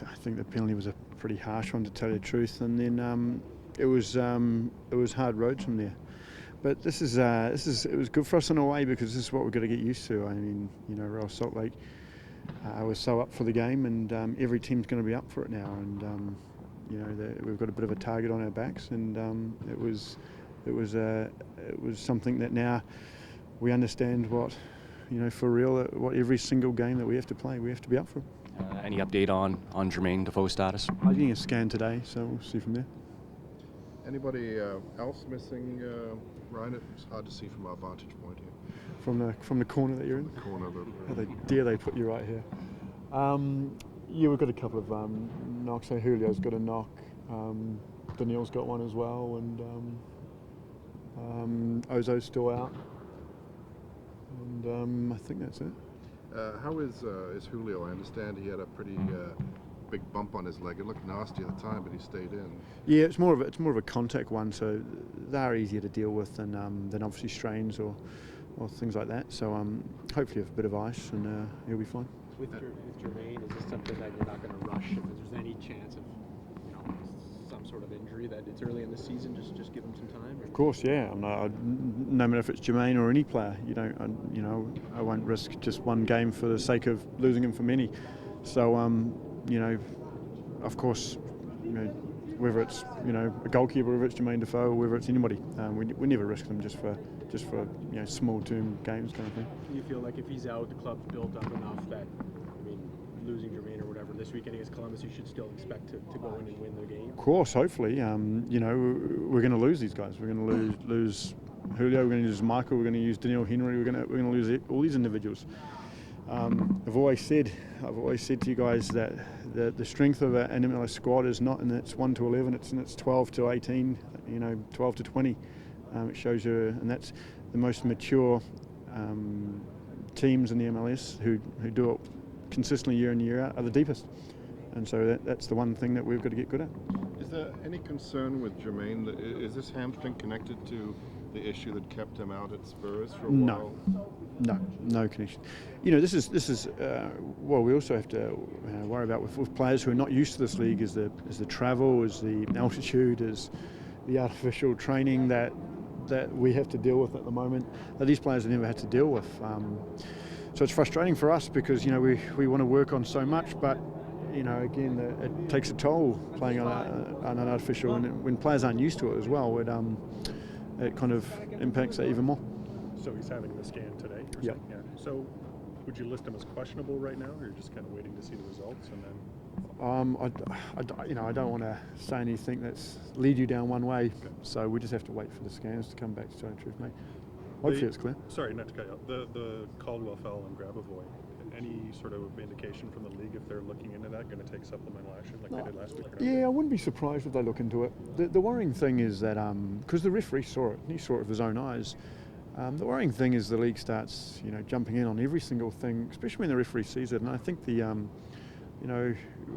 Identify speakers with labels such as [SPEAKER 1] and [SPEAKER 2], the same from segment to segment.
[SPEAKER 1] I think the penalty was a pretty harsh one, to tell you the truth, and then it was hard roads from there. But it was good for us in a way, because this is what we've got to get used to. I mean, Royal Salt Lake was so up for the game, and every team's going to be up for it now, and we've got a bit of a target on our backs, and it was something that now we understand what, for real, what every single game that we have to play, we have to be up for.
[SPEAKER 2] Any update on Jermaine Defoe's status?
[SPEAKER 1] I'm getting a scan today, so we'll see from there.
[SPEAKER 3] Anybody else missing, Ryan? It's hard to see from our vantage point here.
[SPEAKER 1] From the corner that you're in?
[SPEAKER 3] The corner.
[SPEAKER 1] How dare they put you right here? We've got a couple of knocks. So Julio's got a knock. Daniel's got one as well, and Ozo's still out. And I think that's it.
[SPEAKER 3] How is Julio? I understand he had a pretty big bump on his leg. It looked nasty at the time, but he stayed in.
[SPEAKER 1] Yeah, it's more of a contact one, so they're easier to deal with than obviously strains or things like that. So hopefully with a bit of ice, and he'll be fine.
[SPEAKER 4] With Jermaine, is this something that you're not going to rush if there's any chance of some sort of injury, that it's early in the season, just give him some time? Or?
[SPEAKER 1] Of course, yeah. No matter if it's Jermaine or any player, I won't risk just one game for the sake of losing him from any. So of course, whether it's a goalkeeper, whether it's Jermaine Defoe, or whether it's anybody, we never risk them just for small term games kind of thing.
[SPEAKER 4] Do you feel like if he's out, the club's built up enough that, losing Jermaine or whatever this weekend against Columbus, you should still expect to go in and win the game?
[SPEAKER 1] Of course, hopefully. We're going to lose these guys. We're going to lose Julio. We're going to lose Michael. We're going to use Daniel Henry. We're going to lose all these individuals. I've always said to you guys that the strength of an MLS squad is not in its 1 to 11. It's in its 12 to 18. 12 to 20. It shows you, and that's the most mature teams in the MLS who do it consistently year in, year out, are the deepest. And so that's the one thing that we've got to get good at.
[SPEAKER 3] Is there any concern with Jermaine? Is this hamstring connected to the issue that kept him out at Spurs for a while?
[SPEAKER 1] No connection. This is what we also have to worry about with players who are not used to this league is the travel, is the altitude, is the artificial training that we have to deal with at the moment, that these players have never had to deal with. So it's frustrating for us because we want to work on so much, but again, it takes a toll playing on an artificial, and when players aren't used to it as well, it kind of impacts that even more.
[SPEAKER 5] So he's having the scan today?
[SPEAKER 1] Yep.
[SPEAKER 5] Yeah. So would you list him as questionable right now, or you're just kind of waiting to see the results and then?
[SPEAKER 1] I don't want to say anything that's lead you down one way, so we just have to wait for the scans to come back to tell the truth, mate. Hopefully it's clear.
[SPEAKER 5] Sorry, not to cut you off. The Caldwell foul and Grabavoy, any sort of indication from the league if they're looking into that, going to take supplemental action like they did last week?
[SPEAKER 1] Yeah, I wouldn't be surprised if they look into it. The worrying thing is that, because the referee saw it, he saw it with his own eyes, the worrying thing is the league starts, jumping in on every single thing, especially when the referee sees it. And I think when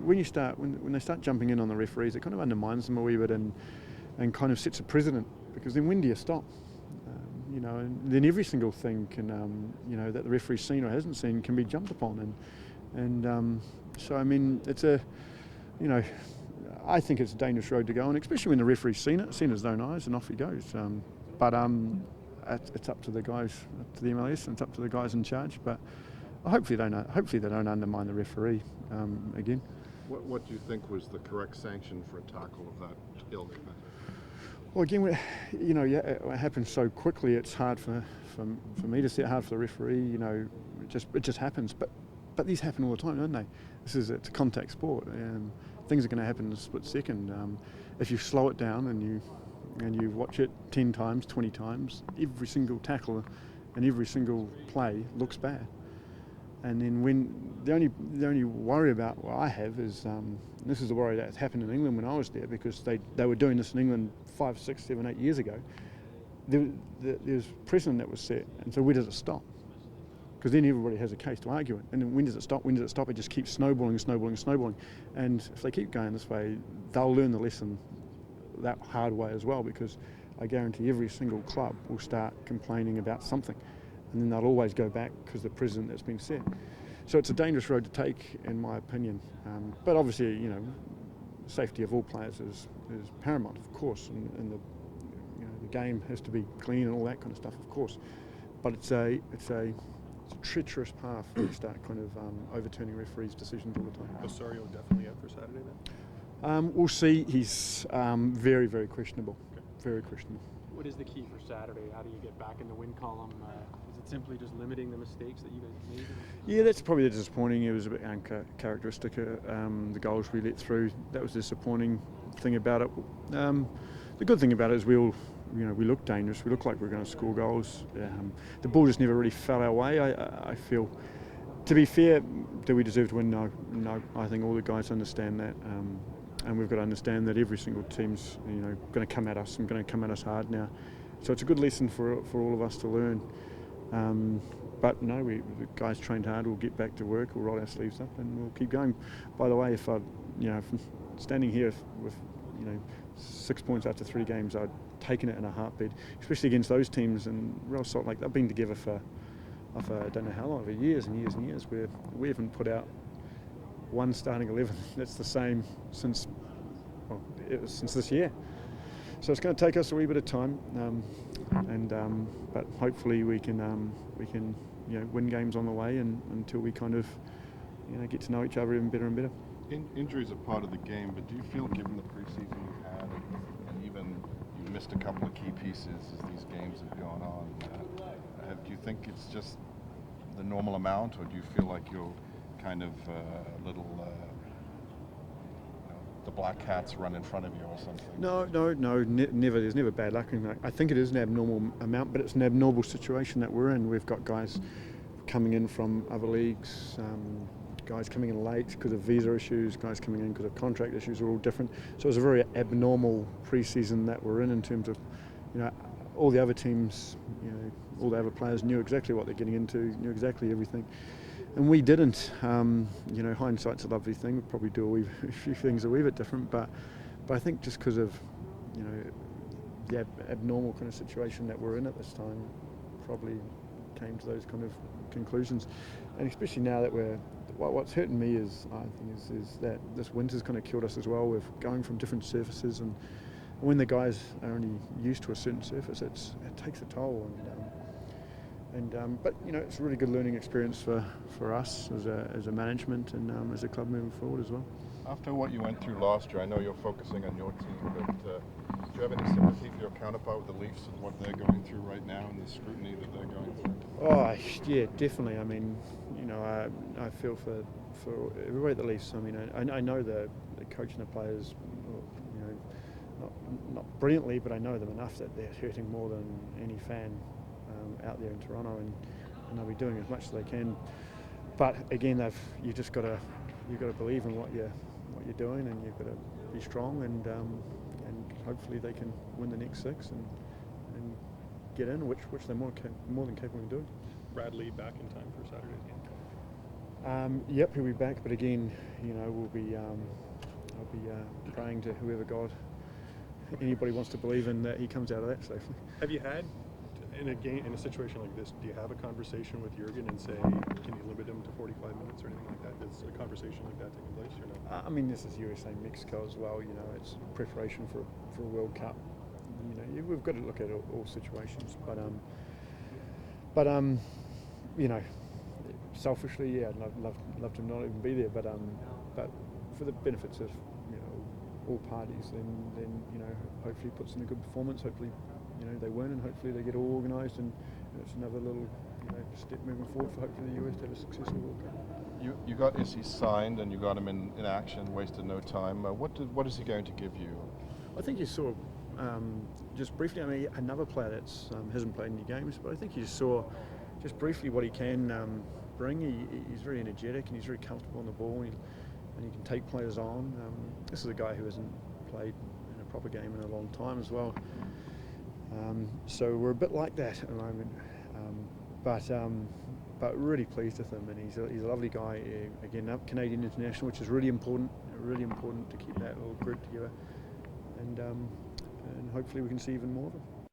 [SPEAKER 1] they start jumping in on the referees, it kind of undermines them a wee bit and kind of sets a precedent, because then when do you stop? And then every single thing can, that the referee's seen or hasn't seen can be jumped upon, and so it's I think it's a dangerous road to go on, especially when the referee's seen his own eyes, and off he goes. But it's up to the guys, up to the MLS, and it's up to the guys in charge. But hopefully they don't undermine the referee again.
[SPEAKER 3] What do you think was the correct sanction for a tackle of that ilk?
[SPEAKER 1] Well, again, it happens so quickly. It's hard for me to see it, hard for the referee. It just happens. But these happen all the time, don't they? It's a contact sport, and things are going to happen in a split second. If you slow it down and you watch it 10 times, 20 times, every single tackle and every single play looks bad. And then when the only worry about what I have is, this is the worry that happened in England when I was there, because they were doing this in England 5, 6, 7, 8 years ago. There's precedent that was set, and so where does it stop? Because then everybody has a case to argue it. And then when does it stop? When does it stop? It just keeps snowballing. And if they keep going this way, they'll learn the lesson that hard way as well, because I guarantee every single club will start complaining about something. And then they'll always go back because the precedent that's been set. So it's a dangerous road to take, in my opinion. But obviously, safety of all players is paramount, of course, and the game has to be clean and all that kind of stuff, of course. But it's a treacherous path when you start kind of overturning referees' decisions all the time.
[SPEAKER 5] Osorio definitely out for Saturday then?
[SPEAKER 1] We'll see. He's very, very questionable.
[SPEAKER 5] Okay.
[SPEAKER 1] Very questionable.
[SPEAKER 4] What is the key for Saturday? How do you get back in the win column? Is it simply just limiting the mistakes that you guys made?
[SPEAKER 1] Yeah, that's probably disappointing. It was a bit uncharacteristic. The goals we let through, that was the disappointing thing about it. The good thing about it is we looked dangerous. We looked like we were going to score goals. The ball just never really fell our way. I feel. To be fair, do we deserve to win? No. I think all the guys understand that. And we've got to understand that every single team's going to come at us and going to come at us hard now. So it's a good lesson for all of us to learn. But no, the guys trained hard. We'll get back to work. We'll roll our sleeves up and we'll keep going. By the way, if I'm standing here with 6 points after 3 games, I'd taken it in a heartbeat, especially against those teams. And Real Salt Lake, they've been together for I don't know how long, for years and years and years. Where we haven't put out one starting 11 that's the same since this year. So it's going to take us a wee bit of time, but hopefully we can win games on the way, and until we kind of get to know each other even better and better.
[SPEAKER 3] Injuries are part of the game, but do you feel, given the preseason you've had, and even you missed a couple of key pieces as these games have gone on, do you think it's just the normal amount, or do you feel like you're kind of the black cats run in front of you or something?
[SPEAKER 1] No, never. There's never bad luck in that. I think it is an abnormal amount, but it's an abnormal situation that we're in. We've got guys coming in from other leagues, guys coming in late because of visa issues, guys coming in because of contract issues are all different. So it's a very abnormal pre-season that we're in terms of, all the other teams, all the other players knew exactly what they're getting into, knew exactly everything. And we didn't. Hindsight's a lovely thing. We'd probably do a few things a wee bit different, but I think just because of the abnormal kind of situation that we're in at this time, probably came to those kind of conclusions. And especially now that what's hurting me is that this winter's kind of killed us as well. We're going from different surfaces, and when the guys are only used to a certain surface, it takes a toll. But it's a really good learning experience for us as a management and as a club moving forward as well.
[SPEAKER 3] After what you went through last year, I know you're focusing on your team, but do you have any sympathy for your counterpart with the Leafs and what they're going through right now and the scrutiny that they're going through?
[SPEAKER 1] Oh yeah, definitely. I mean, I feel for everybody at the Leafs. I mean, I know the coach and the players, not brilliantly, but I know them enough that they're hurting more than any fan out there in Toronto, and they'll be doing as much as they can. But again, you've got to believe in what you're doing, and you've got to be strong, and hopefully they can win the next 6 and get in, which they're more than capable of doing.
[SPEAKER 5] Bradley back in time for Saturday's game?
[SPEAKER 1] Yep, he'll be back, but again, I'll be praying to whoever God anybody wants to believe in that he comes out of that safely.
[SPEAKER 5] Have you had, in a situation like this, do you have a conversation with Jurgen and say, can you limit him to 45 minutes or anything like that? Is a conversation like that taking place or no?
[SPEAKER 1] I mean, this is USA Mexico as well. It's preparation for a World Cup. We've got to look at all situations, but selfishly, yeah, I'd love to not even be there, but for the benefits of all parties, then hopefully puts in a good performance. Hopefully, they win, and hopefully they get all organised, and it's another little step moving forward for hopefully the US to have a successful World Cup.
[SPEAKER 3] You got Issy signed and you got him in action, wasted no time. What is he going to give you?
[SPEAKER 1] I think you saw, just briefly, another player that hasn't played any games, but I think you saw just briefly what he can bring. He's very energetic and he's very comfortable on the ball, and he can take players on. This is a guy who hasn't played in a proper game in a long time as well. So we're a bit like that at the moment, but really pleased with him, and he's a lovely guy. Again, Canadian international, which is really important to keep that little group together, and hopefully we can see even more of him.